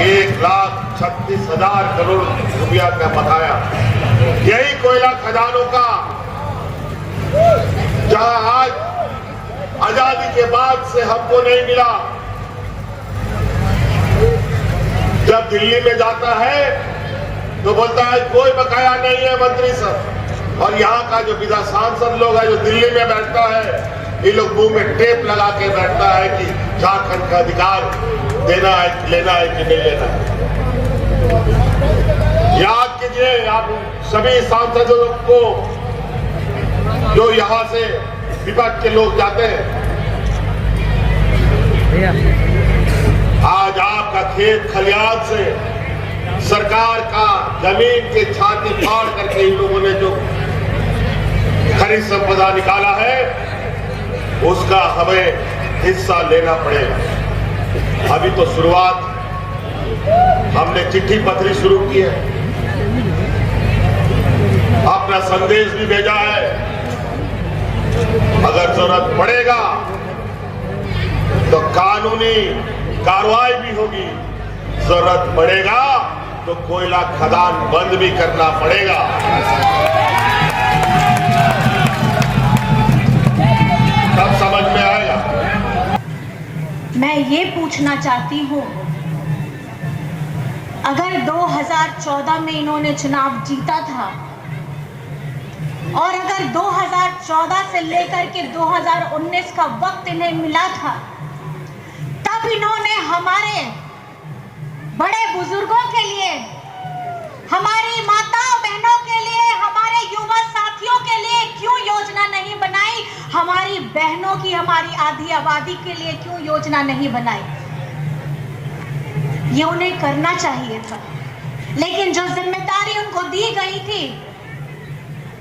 1,36,000 करोड़ रुपया का बकाया। यही कोयला खदानों का जहां आज आजादी के बाद से हमको नहीं मिला, जब दिल्ली में जाता है तो बोलता है कोई बकाया नहीं है मंत्री साहब, और यहाँ का जो विधान सांसद लोग है जो दिल्ली में बैठता है, ये लोग मुंह में टेप लगा के बैठता है कि झारखंड का अधिकार देना है, लेना है कि नहीं लेना है। याद कीजिए आप सभी सांसदों को जो यहाँ से विपक्ष के लोग जाते हैं, आज आपका खेत खलियान से सरकार का जमीन के छाती फाड़ करके इन लोगों ने जो खरीद संपदा निकाला है, उसका हमें हिस्सा लेना पड़ेगा। अभी तो शुरुआत, हमने चिट्ठी पत्री शुरू की है, अपना संदेश भी भेजा है। अगर जरूरत पड़ेगा तो कानूनी कार्रवाई भी होगी, जरूरत पड़ेगा तो कोयला खदान बंद भी करना पड़ेगा। तब समझ में आएगा। मैं ये पूछना चाहती हूँ, अगर 2014 में इन्होंने चुनाव जीता था और अगर 2014 से लेकर के 2019 का वक्त इन्हें मिला था, तब इन्होंने हमारे बड़े बुजुर्गों के लिए, हमारी माताओं बहनों के लिए, हमारे युवा साथियों के लिए क्यों योजना नहीं बनाई? हमारी बहनों की, हमारी आधी आबादी के लिए क्यों योजना नहीं बनाई? ये उन्हें करना चाहिए था, लेकिन जो जिम्मेदारी उनको दी गई थी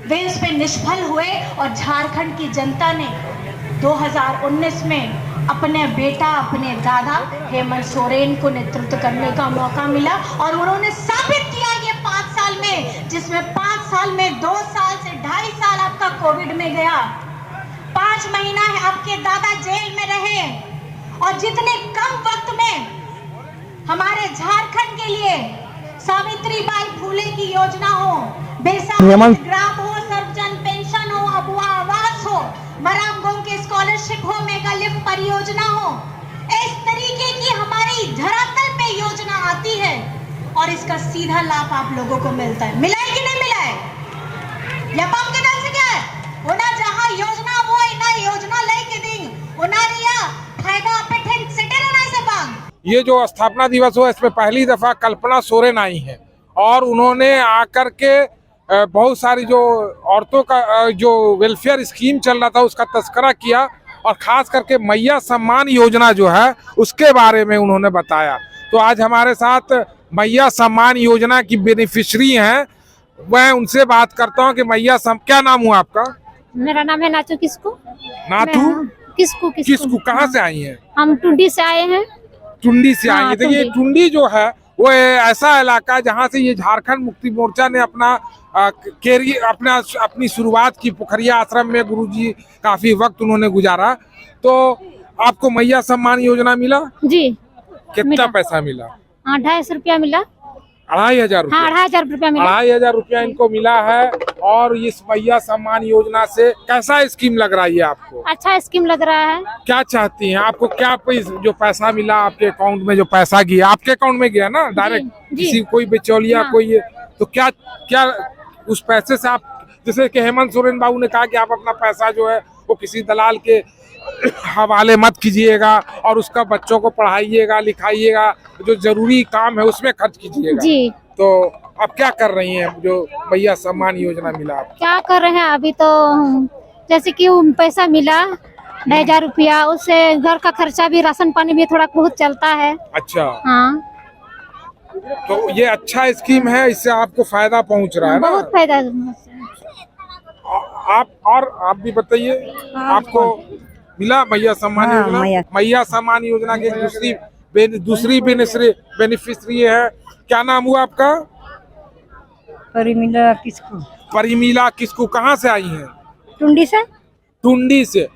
वे उस पर निष्फल हुए और झारखंड की जनता ने 2019 में अपने बेटा, अपने दादा हेमंत सोरेन को नेतृत्व करने का मौका मिला और उन्होंने साबित किया ये 5 साल में, जिसमें 5 साल में 2 साल से 2.5 साल आपका कोविड में गया, 5 महीना है आपके दादा जेल में रहे, और जितने कम वक्त में हमारे झारखंड के लिए सावित्रीबाई फुले की योजना हो, बेसा ग्राम हो, सर्वजन पेंशन हो, अबुआ आवास हो, मराम गोंग के स्कॉलरशिप हो, मेगा लिफ्ट परियोजना हो, इस तरीके की हमारी धरातल पे योजना आती है और इसका सीधा लाभ आप लोगों को मिलता है। मिला है कि नहीं मिला है? या पाम के नाम से क्या है? उना जहां योजना वो ना योजना लेके दी उना रिया फायदा पे ठेन सेटर ना से बांग। ये जो स्थापना दिवस हुआ, इसमें पहली दफा कल्पना सोरेन आई हैं और उन्होंने आकर के बहुत सारी जो औरतों का जो वेलफेयर स्कीम चल रहा था उसका तस्करा किया और खास करके मैया सम्मान योजना जो है उसके बारे में उन्होंने बताया। तो आज हमारे साथ मैया सम्मान योजना की बेनिफिशरी हैं, मैं उनसे बात करता हूं कि मैया क्या नाम हुआ आपका? मेरा नाम है नाचू किस्कू। नाथू किस्कू किस्कू। कहाँ से आई हैं? हम टुंडी से आए हैं। टुंडी से आई हैं। तो ये टुंडी जो है वो ऐसा इलाका जहाँ से ये झारखंड मुक्ति मोर्चा ने अपना अपनी शुरुआत की। पोखरिया आश्रम में गुरुजी काफी वक्त उन्होंने गुजारा। तो आपको मैया सम्मान योजना मिला जी? कितना पैसा मिला? 250 रुपया मिला। 2,500 रुपया? हाँ, 2,500 रुपया मिला। 2,500 रुपया इनको मिला है। और इस मैया सम्मान योजना से कैसा स्कीम लग रहा है आपको? अच्छा स्कीम लग रहा है। क्या चाहती हैं? आपको क्या जो पैसा मिला आपके अकाउंट में, जो पैसा गया आपके अकाउंट में गया ना डायरेक्ट, किसी कोई बिचौलिया कोई, तो क्या क्या उस पैसे से आप, जैसे कि हेमंत सोरेन बाबू ने कहा कि आप अपना पैसा जो है वो किसी दलाल के हवाले मत कीजिएगा और उसका बच्चों को पढ़ाइएगा लिखाइएगा, जो जरूरी काम है उसमें खर्च कीजिएगा जी। तो आप क्या कर रही हैं जो मैया सम्मान योजना मिला? आप क्या कर रहे हैं? अभी तो जैसे कि पैसा मिला 2,000 रुपया, उससे घर का खर्चा भी, राशन पानी भी थोड़ा बहुत चलता है। अच्छा। हाँ, तो ये अच्छा स्कीम है, इससे आपको फायदा पहुंच रहा है ना? बहुत फायदा। आप भी बताइए, आपको मिला मैया सम्मान योजना? मैया सम्मान योजना की दूसरी बेनिफिशरी है। क्या नाम हुआ आपका? परिमीला किस्कू। परिमीला किस्कू। कहाँ से आई हैं? टुंडी से। टुंडी से।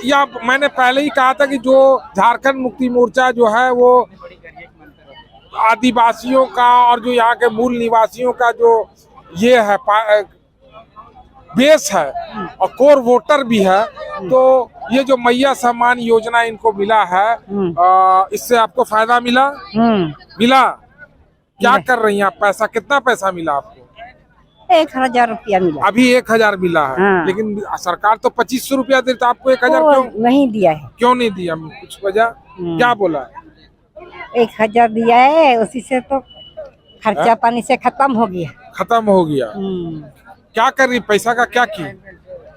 या मैंने पहले ही कहा था कि जो झारखंड मुक्ति मोर्चा जो है वो आदिवासियों का और जो यहाँ के मूल निवासियों का जो ये है बेस है और कोर वोटर भी है, तो ये जो मैया सम्मान योजना इनको मिला है, इससे आपको फायदा मिला? मिला। क्या कर रही हैं आप? पैसा, कितना पैसा मिला आपको? 1000 रुपया मिला। अभी 1000 मिला है। हाँ। लेकिन सरकार तो 2500 रुपया देती, तो आपको 1000 क्यों नहीं दिया है? क्यों नहीं दिया? कुछ वजह क्या बोला? 1000 दिया है, उसी से तो खर्चा पानी से खत्म हो गया। खत्म हो गया। क्या कर रही? पैसा का क्या की?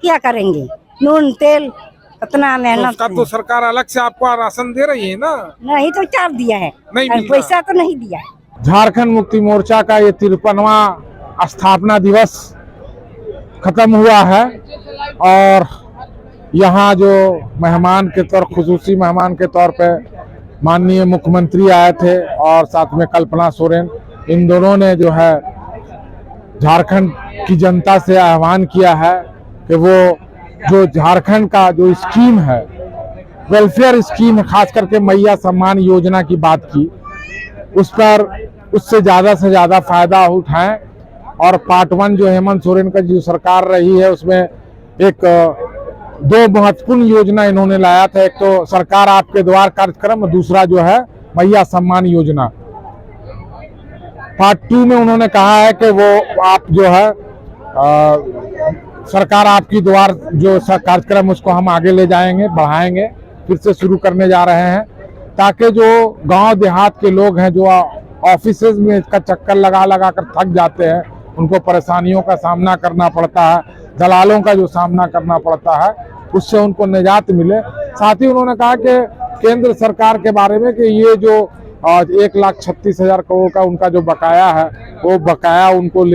क्या करेंगे? नून तेल कितना तो मेहनत। उसका तो सरकार अलग से आपको राशन दे रही है ना? नहीं तो 4 दिया है, नहीं मिल रहा। पैसा तो नहीं दिया है। झारखंड मुक्ति मोर्चा का ये 53वां स्थापना दिवस खत्म हुआ है और यहाँ जो मेहमान के तौर, खुसूसी मेहमान के तौर पे माननीय मुख्यमंत्री आए थे और साथ में कल्पना सोरेन, इन दोनों ने जो है झारखंड की जनता से आह्वान किया है कि वो जो झारखंड का जो स्कीम है, वेलफेयर स्कीम, खास करके मैया सम्मान योजना की बात की, उस पर उससे ज़्यादा से ज़्यादा फायदा उठाएं। और पार्ट 1 जो हेमंत सोरेन का जो सरकार रही है, उसमें एक 2 महत्वपूर्ण योजना इन्होंने लाया था। एक तो सरकार आपके द्वार कार्यक्रम, दूसरा जो है मैया सम्मान योजना। पार्ट 2 में उन्होंने कहा है कि वो आप जो है सरकार आपकी द्वार जो कार्यक्रम, उसको हम आगे ले जाएंगे, बढ़ाएंगे, फिर से शुरू करने जा रहे हैं, ताकि जो गांव देहात के लोग हैं, जो ऑफिसेज में इसका चक्कर लगा लगा कर थक जाते हैं, उनको परेशानियों का सामना करना पड़ता है, दलालों का जो सामना करना पड़ता है, उससे उनको निजात मिले। साथ ही उन्होंने कहा कि केंद्र सरकार के बारे में कि ये जो 1,36,000 करोड़ का उनका जो बकाया है, वो बकाया उनको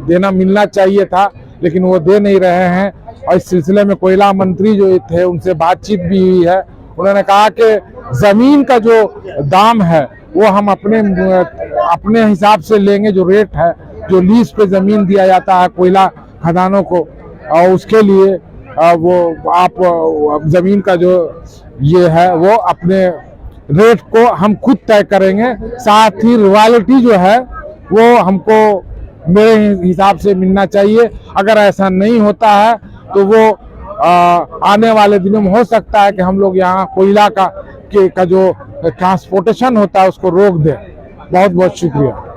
देना मिलना चाहिए था, लेकिन वो दे नहीं रहे हैं। और इस सिलसिले में कोयला मंत्री जो थे, उनसे बातचीत भी हुई है। उन्होंने कहा कि जमीन का जो दाम है वो हम अपने हिसाब से लेंगे, जो रेट है, जो लीज पे जमीन दिया जाता है कोयला खदानों को, और उसके लिए वो आप जमीन का जो ये है वो अपने रेट को हम खुद तय करेंगे। साथ ही रॉयल्टी जो है वो हमको मेरे हिसाब से मिलना चाहिए। अगर ऐसा नहीं होता है तो वो आने वाले दिनों में हो सकता है कि हम लोग यहाँ कोयला का जो ट्रांसपोर्टेशन होता है उसको रोक दें। बहुत बहुत शुक्रिया।